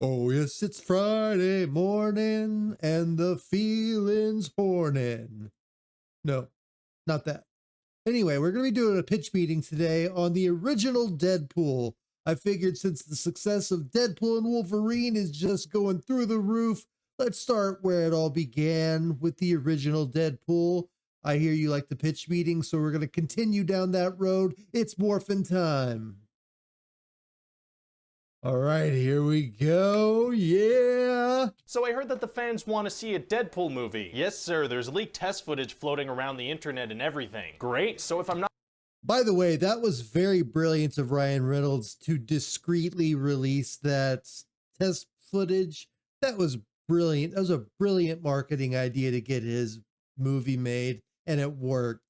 Oh, yes, it's Friday morning and the feeling's horning. No, not that. Anyway, we're going to be doing a pitch meeting today on the original Deadpool. I figured since the success of Deadpool and Wolverine is just going through the roof, let's start where it all began with the original Deadpool. I hear you like the pitch meeting, so we're going to continue down that road. It's morphin' time. All right, here we go. Yeah. So I heard that the fans want to see a Deadpool movie. Yes, sir. There's leaked test footage floating around the internet and everything. Great. So if I'm not... By the way, that was very brilliant of Ryan Reynolds to discreetly release that test footage. That was brilliant. That was a brilliant marketing idea to get his movie made, and it worked.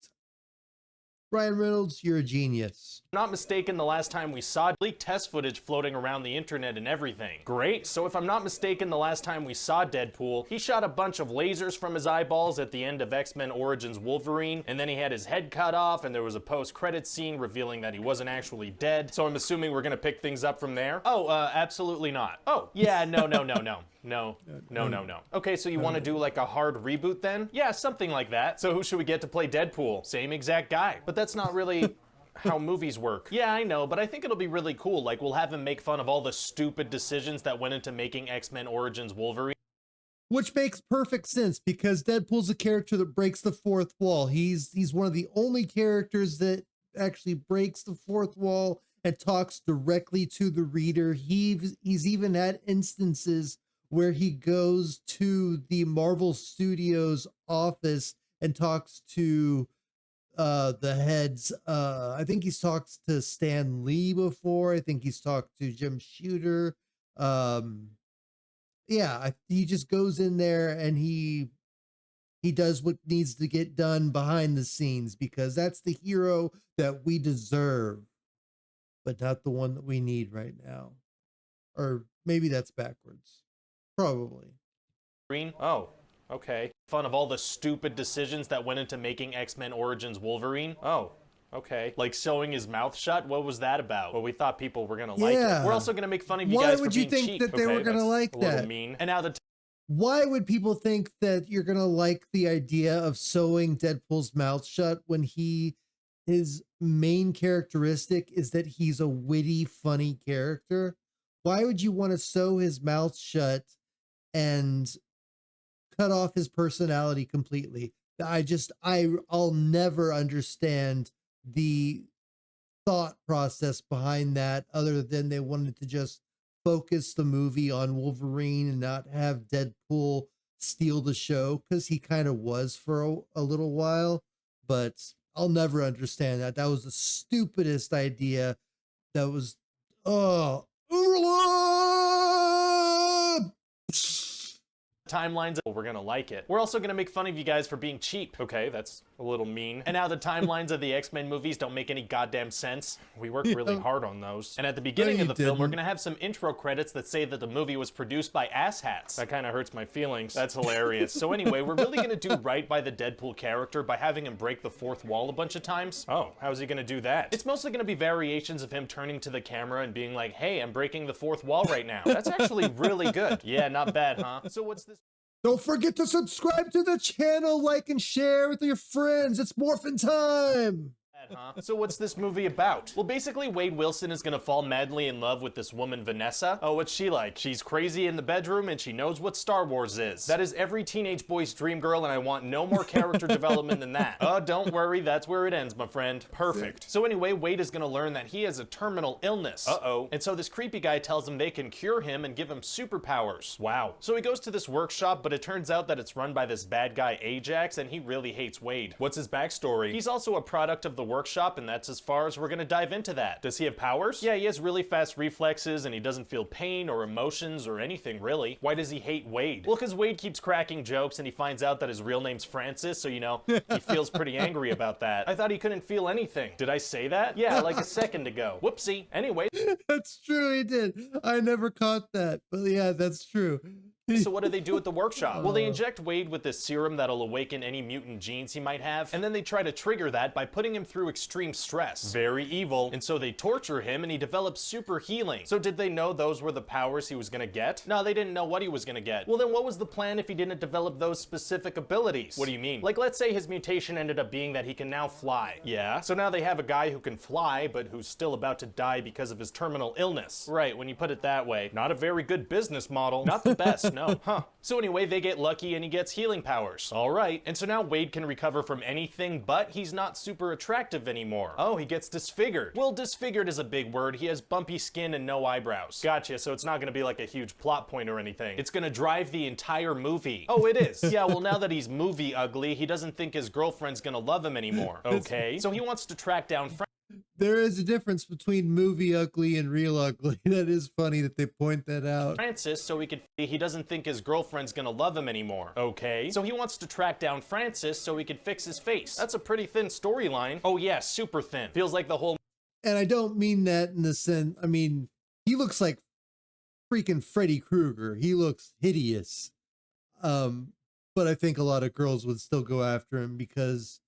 Ryan Reynolds, you're a genius. Not mistaken, the last time we saw leaked test footage floating around the internet and everything. Great. So if I'm not mistaken, the last time we saw Deadpool, he shot a bunch of lasers from his eyeballs at the end of X-Men Origins Wolverine, and then he had his head cut off, and there was a post-credit scene revealing that he wasn't actually dead. So I'm assuming we're gonna pick things up from there? Oh, absolutely not. Oh, yeah, no. Okay, so you want to do like a hard reboot then? Yeah, something like that. So who should we get to play Deadpool? Same exact guy. But that's not really how movies work. Yeah, I know, but I think it'll be really cool. Like, we'll have him make fun of all the stupid decisions that went into making X-Men Origins Wolverine. Which makes perfect sense because Deadpool's a character that breaks the fourth wall. He's one of the only characters that actually breaks the fourth wall and talks directly to the reader. He's even had instances where he goes to the Marvel Studios office and talks to the heads. I think he's talked to Stan Lee before. I think he's talked to Jim Shooter. He just goes in there and he does what needs to get done behind the scenes because that's the hero that we deserve, but not the one that we need right now. Or maybe that's backwards. Probably. Green? Oh, okay. Fun of all the stupid decisions that went into making X-Men Origins Wolverine? Oh, okay. Like sewing his mouth shut? What was that about? Well, we thought people were gonna like it. We're also gonna make fun of you guys for being cheap. Why would you think that they were gonna like that? A little mean. And now why would people think that you're gonna like the idea of sewing Deadpool's mouth shut when his main characteristic is that he's a witty, funny character? Why would you want to sew his mouth shut and cut off his personality completely? I'll never understand the thought process behind that other than they wanted to just focus the movie on Wolverine and not have Deadpool steal the show, because he kind of was for a little while, but I'll never understand that. That was the stupidest idea. That was, timelines, we're gonna like it. We're also gonna make fun of you guys for being cheap. Okay, that's a little mean. And now the timelines of the X-Men movies don't make any goddamn sense. We worked really hard on those. And at the beginning of the film, we're gonna have some intro credits that say that the movie was produced by asshats. That kind of hurts my feelings. That's hilarious. So anyway, we're really gonna do right by the Deadpool character by having him break the fourth wall a bunch of times. Oh, how's he gonna do that? It's mostly gonna be variations of him turning to the camera and being like, hey, I'm breaking the fourth wall right now. That's actually really good. Yeah, not bad, huh? So what's this? Don't forget to subscribe to the channel, like and share with your friends. It's morphin' time. So what's this movie about? Well, basically Wade Wilson is gonna fall madly in love with this woman Vanessa. Oh, what's she like? She's crazy in the bedroom and she knows what Star Wars is. That is every teenage boy's dream girl, and I want no more character development than that. Oh, don't worry, that's where it ends, my friend. Perfect. So anyway, Wade is gonna learn that he has a terminal illness. Uh-oh. And so this creepy guy tells him they can cure him and give him superpowers. Wow. So he goes to this workshop, but it turns out that it's run by this bad guy Ajax, and he really hates Wade. What's his backstory? He's also a product of the workshop, and that's as far as we're gonna dive into that. Does he have powers? Yeah, he has really fast reflexes, and he doesn't feel pain or emotions or anything, really. Why does he hate Wade? Well, because Wade keeps cracking jokes, and he finds out that his real name's Francis, so, you know, he feels pretty angry about that. I thought he couldn't feel anything. Did I say that? Yeah, like a second ago. Whoopsie. Anyway. That's true, he did. I never caught that, but yeah, that's true. So what do they do at the workshop? Well, they inject Wade with this serum that'll awaken any mutant genes he might have, and then they try to trigger that by putting him through extreme stress. Very evil. And so they torture him and he develops super healing. So did they know those were the powers he was gonna get? No, they didn't know what he was gonna get. Well, then what was the plan if he didn't develop those specific abilities? What do you mean? Like, let's say his mutation ended up being that he can now fly. Yeah? So now they have a guy who can fly, but who's still about to die because of his terminal illness. Right, when you put it that way. Not a very good business model. Not the best, no. Huh. So anyway, they get lucky and he gets healing powers. All right. And so now Wade can recover from anything, but he's not super attractive anymore. Oh, he gets disfigured. Well, disfigured is a big word. He has bumpy skin and no eyebrows. Gotcha, so it's not gonna be like a huge plot point or anything. It's gonna drive the entire movie. Oh, it is. Yeah, well, now that he's movie ugly, he doesn't think his girlfriend's gonna love him anymore. Okay. So he wants to track down There is a difference between movie ugly and real ugly. That is funny that they point that out. Francis so he doesn't think his girlfriend's gonna love him anymore. Okay. So he wants to track down Francis so he could fix his face. That's a pretty thin storyline. Oh yeah, super thin. Feels like the whole... And I don't mean that in the sense, I mean, he looks like freaking Freddy Krueger. He looks hideous. But I think a lot of girls would still go after him because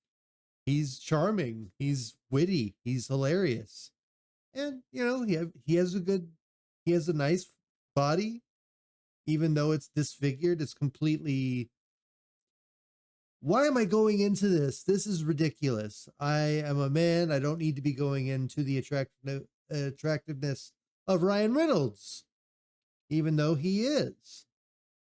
he's charming, he's witty, he's hilarious. And, you know, he has a nice body, even though it's disfigured. It's completely... Why am I going into this? This is ridiculous. I am a man. I don't need to be going into the attractiveness of Ryan Reynolds, even though he is.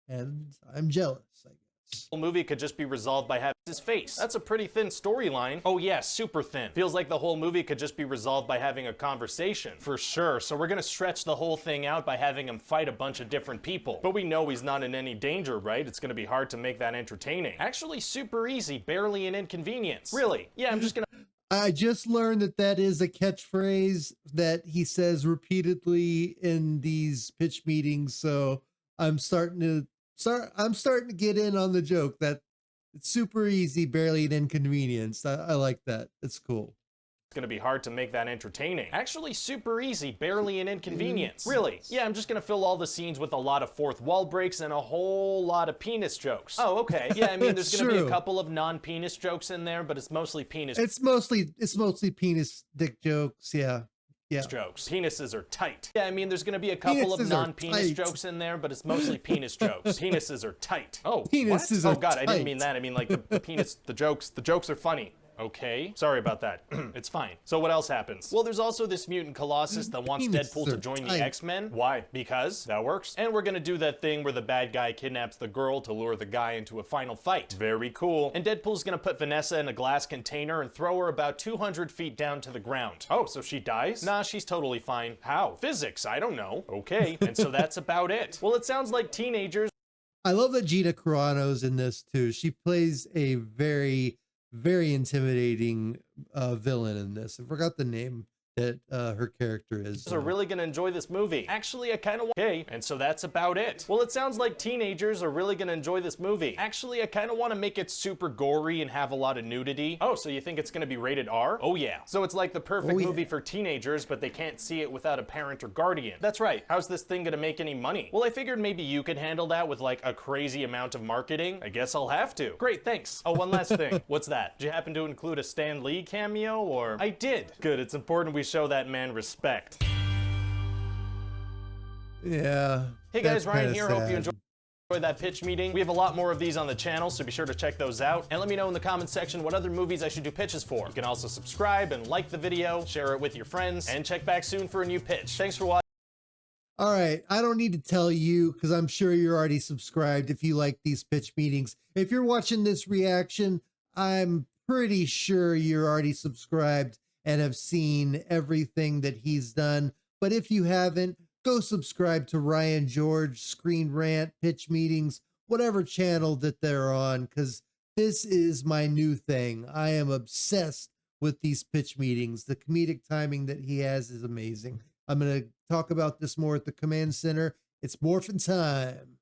And I'm jealous, I guess. The movie could just be resolved by having his face. That's a pretty thin storyline. Oh yeah, super thin. Feels like the whole movie could just be resolved by having a conversation. For sure. So we're gonna stretch the whole thing out by having him fight a bunch of different people. But we know he's not in any danger, right? It's gonna be hard to make that entertaining. Actually, super easy. Barely an inconvenience. Really? Yeah, I'm just gonna... I just learned that is a catchphrase that he says repeatedly in these pitch meetings. So I'm starting to get in on the joke that it's super easy, barely an inconvenience. I like that. It's cool. It's gonna be hard to make that entertaining. Actually, super easy, barely an inconvenience. Really? Yeah, I'm just gonna fill all the scenes with a lot of fourth wall breaks and a whole lot of penis jokes. Oh, okay. Yeah, I mean, there's gonna be a couple of non-penis jokes in there, but it's mostly penis. It's mostly penis dick jokes. Yeah. Yeah. Jokes. Penises are tight. Yeah, I mean, there's gonna be a couple of non-penis jokes in there, but it's mostly penis jokes. Penises are tight. Oh, penises what? are Oh God, tight. I didn't mean that. I mean, like the penis, the jokes are funny. Okay. Sorry about that. It's fine. So what else happens? Well, there's also this mutant Colossus that wants Deadpool to join the X-Men. Why? Because that works. And we're gonna do that thing where the bad guy kidnaps the girl to lure the guy into a final fight. Very cool. And Deadpool's gonna put Vanessa in a glass container and throw her about 200 feet down to the ground. Oh, so she dies? Nah, she's totally fine. How? Physics, I don't know. Okay. And so that's about it. Well, it sounds like teenagers. I love that Gina Carano's in this too. She plays a very intimidating villain in this. I forgot the name that her character is. Are really gonna enjoy this movie. Actually, I kind of okay, and so that's about it. Well, it sounds like teenagers are really gonna enjoy this movie. Actually, I kind of want to make it super gory and have a lot of nudity. Oh, so you think it's gonna be rated R? Oh yeah. So it's like the perfect movie for teenagers, but they can't see it without a parent or guardian. That's right. How's this thing gonna make any money? Well, I figured maybe you could handle that with like a crazy amount of marketing. I guess I'll have to. Great, thanks. Oh, one last thing. What's that? Did you happen to include a Stan Lee cameo or? I did. Good, it's important we show that man respect. Yeah. Hey guys, Ryan here. Hope you enjoyed that pitch meeting. We have a lot more of these on the channel, so be sure to check those out. And let me know in the comments section what other movies I should do pitches for. You can also subscribe and like the video, share it with your friends, and check back soon for a new pitch. Thanks for watching. All right. I don't need to tell you because I'm sure you're already subscribed if you like these pitch meetings. If you're watching this reaction, I'm pretty sure you're already subscribed and have seen everything that he's done. But if you haven't, go subscribe to Ryan George, Screen Rant, Pitch Meetings, whatever channel that they're on, because this is my new thing. I am obsessed with these pitch meetings. The comedic timing that he has is amazing. I'm going to talk about this more at the command center. It's morphin' time.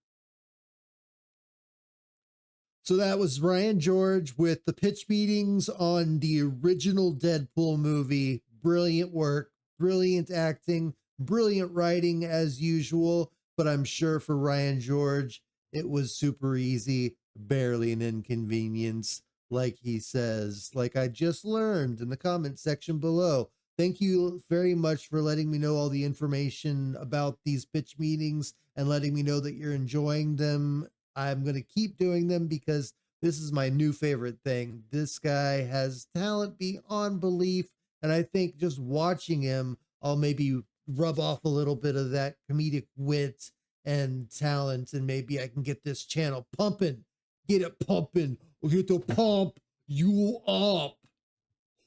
So that was Ryan George with the pitch meetings on the original Deadpool movie. Brilliant work, brilliant acting, brilliant writing as usual. But I'm sure for Ryan George, It was super easy, barely an inconvenience, like he says, like I just learned in the comment section below. Thank you very much for letting me know all the information about these pitch meetings and letting me know that you're enjoying them. I'm going to keep doing them because this is my new favorite thing. This guy has talent beyond belief. And I think just watching him, I'll maybe rub off a little bit of that comedic wit and talent. And maybe I can get this channel pumping. Get it pumping. We'll get to pump you up.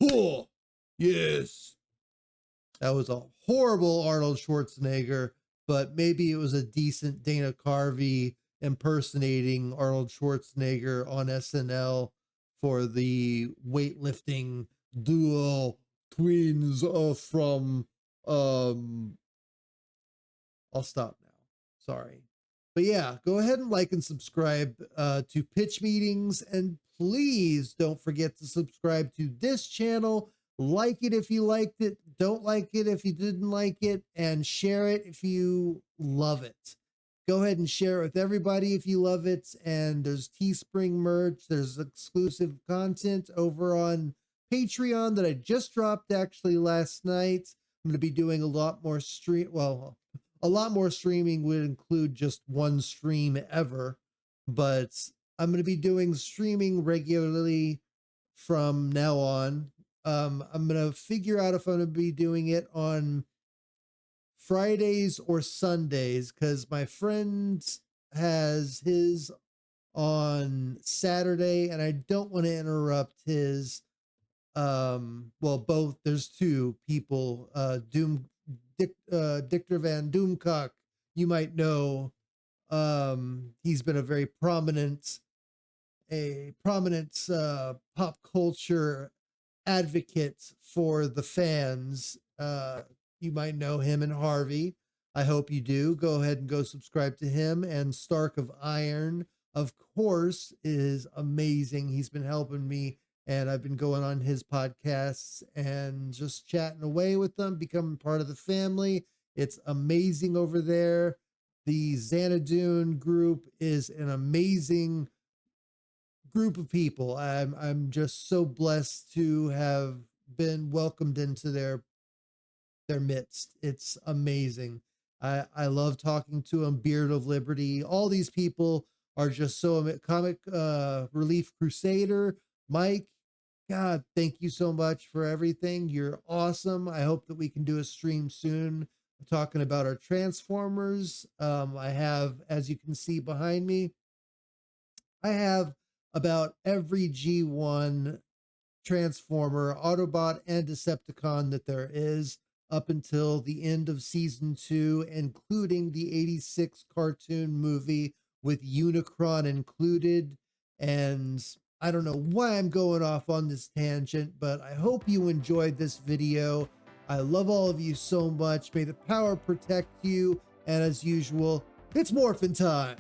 Huh. Yes. That was a horrible Arnold Schwarzenegger, but maybe it was a decent Dana Carvey impersonating Arnold Schwarzenegger on SNL for the weightlifting duo twins from I'll stop now. Sorry. But yeah, go ahead and like and subscribe to Pitch Meetings, and please don't forget to subscribe to this channel. Like it if you liked it, don't like it if you didn't like it, and share it if you love it. Go ahead and share it with everybody if you love it. And there's Teespring merch, there's exclusive content over on Patreon that I just dropped actually last night. I'm going to be doing a lot more a lot more streaming would include just one stream ever, but I'm going to be doing streaming regularly from now on. I'm going to figure out if I'm going to be doing it on Fridays or Sundays, because my friend has his on Saturday and I don't want to interrupt his both. There's two people, Dictor Van Doomcock, you might know. He's been a very prominent pop culture advocate for the fans. You might know him and Harvey. I hope you do. Go ahead and go subscribe to him. And Stark of Iron, of course, is amazing. He's been helping me, and I've been going on his podcasts and just chatting away with them, becoming part of the family. It's amazing over there. The Xanadu group is an amazing group of people. I'm just so blessed to have been welcomed into their midst. It's amazing. I love talking to them. Beard of Liberty. All these people are just so comic relief crusader. Mike, God, thank you so much for everything. You're awesome. I hope that we can do a stream soon talking about our Transformers. I have, as you can see behind me, I have about every G1 Transformer, Autobot, and Decepticon that there is up until the end of season 2, including the 86 cartoon movie with Unicron included. And I don't know why I'm going off on this tangent, but I hope you enjoyed this video. I love all of you so much. May the power protect you. And as usual, it's morphin' time.